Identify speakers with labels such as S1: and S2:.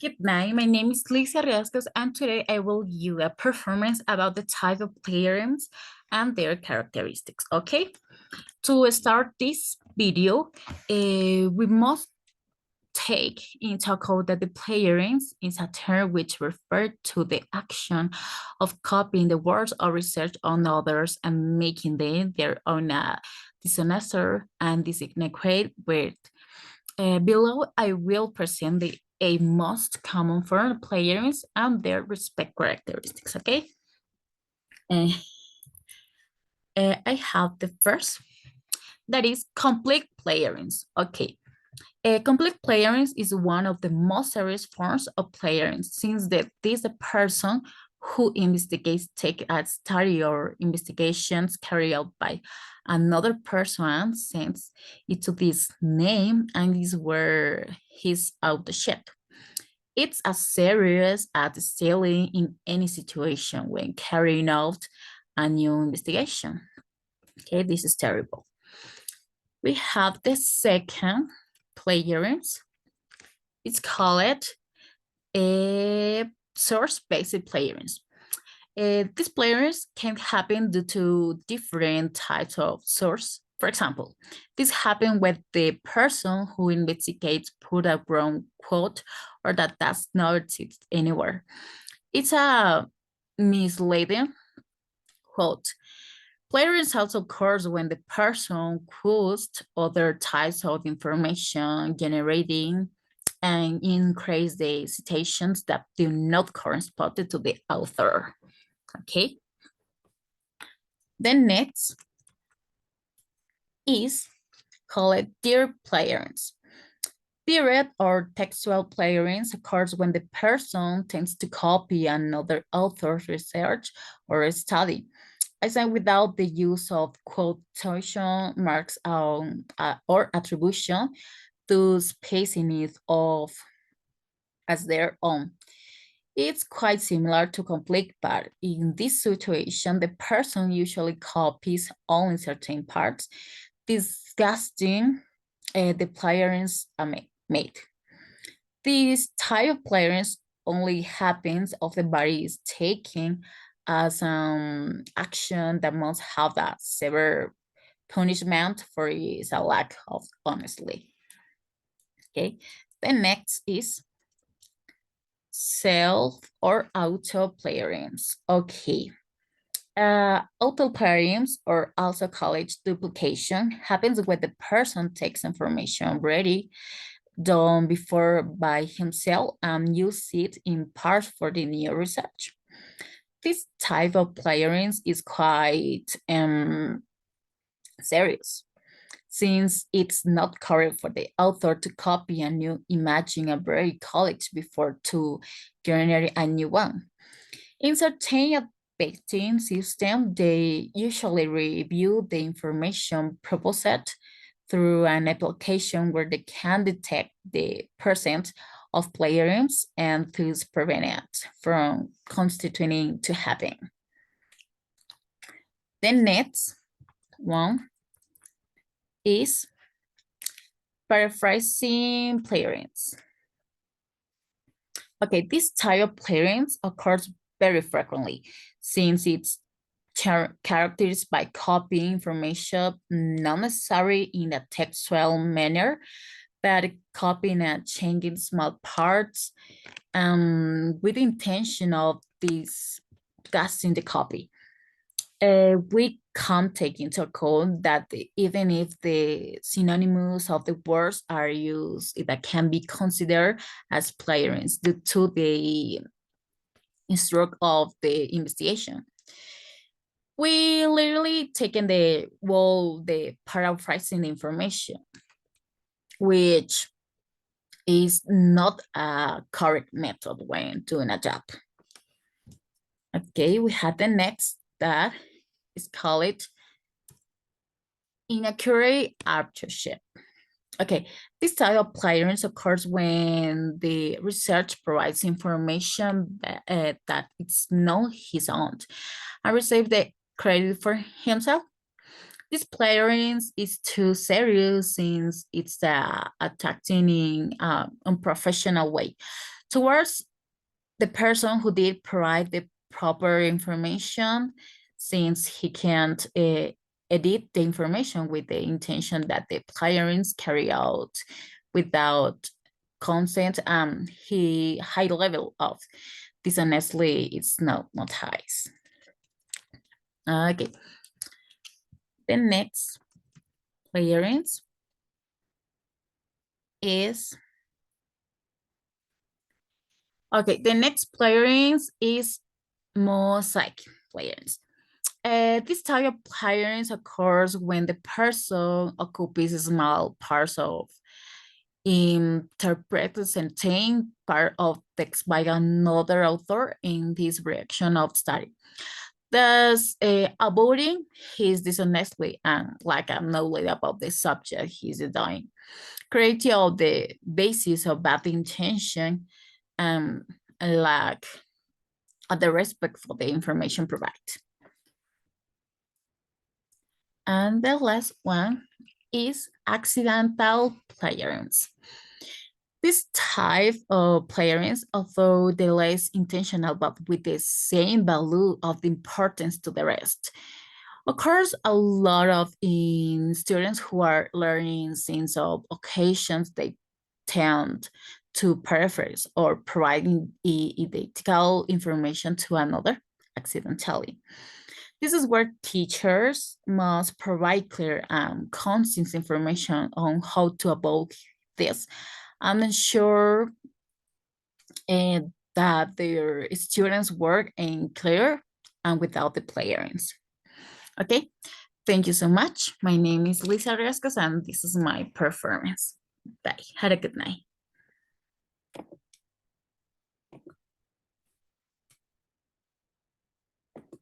S1: Good night. My name is Lisa Riascos, and today I will give you a performance about the type of plagiarisms and their characteristics. Okay, to start this video, we must take into account that the plagiarism is a term which refers to the action of copying the words or research on others and making them their own dishonest and disintegrate word. Below, I will present the a most common form of plagiarism and their respect characteristics, okay? Uh, I have the first, that is complete plagiarism. Okay, complete plagiarism is one of the most serious forms of plagiarism since this the person who investigates take a study or investigations carried out by another person sends it to this name and is where he's out the shit. It's as serious as stealing in any situation when carrying out a new investigation. Okay, this is terrible. We have the second plagiarism. It's called a source-based plagiarism. These plagiarism can happen due to different types of source. For example, this happens when the person who investigates put a wrong quote or that does not exist anywhere. It's a misleading quote. Plagiarism also occurs when the person quotes other types of information generating and increase the citations that do not correspond to the author. Okay. The next is called direct plagiarism. Direct or textual plagiarism occurs when the person tends to copy another author's research or study. I say without the use of quotation marks or attribution to spacing it off as their own. It's quite similar to complete, but in this situation, the person usually copies only certain parts, disgusting the plagiarism made. This type of plagiarism only happens if the body is taken as an action that must have a severe punishment for is a lack of honesty. Okay, the next is self or auto plagiarism. Okay. Auto plagiarism, or also called duplication, happens when the person takes information already done before by himself and use it in part for the new research. This type of plagiarism is quite serious since it's not correct for the author to copy a new image in a very college before to generate a new one. In certain betting system, they usually review the information proposed through an application where they can detect the percent of plagiarism and thus prevent it from constituting to happen. The next one is paraphrasing plagiarism. Okay, this type of plagiarism occurs very frequently since it's characterized by copying information not necessarily in a textual manner, but copying and changing small parts with the intention of disgusting the copy. We can't take into account that even if the synonyms of the words are used, that can be considered as plagiarism due to the stroke of the investigation. We literally taken the paraphrasing information, which is not a correct method when doing a job. Okay, we have the next that is called inaccurate authorship. Okay, this type of plagiarism occurs when the research provides information that it's not his own and receive the credit for himself. This plagiarism is too serious since it's attacking in an unprofessional way towards the person who did provide the proper information, since he can't edit the information with the intention that the plagiarism carry out without consent, he high level of dishonestly is not high. Okay, the next plagiarism is okay. The next plagiarism is mosaic plagiarism. This type of plagiarism occurs when the person occupies small parts of interpreted sentence part of text by another author in this reaction of study. Thus, avoiding his dishonestly and lack of knowledge about the subject he's doing, creating of the basis of bad intention and lack of the respect for the information provided. And the last one is accidental plagiarism. This type of plagiarism, although the less intentional but with the same value of the importance to the rest, occurs a lot of in students who are learning since of occasions they tend to paraphrase or providing identical information to another accidentally. This is where teachers must provide clear and consistent information on how to avoid this and ensure that their students work in clear and without the plagiarism. Okay, thank you so much. My name is Lisa Riascos and this is my performance. Bye, have a good night.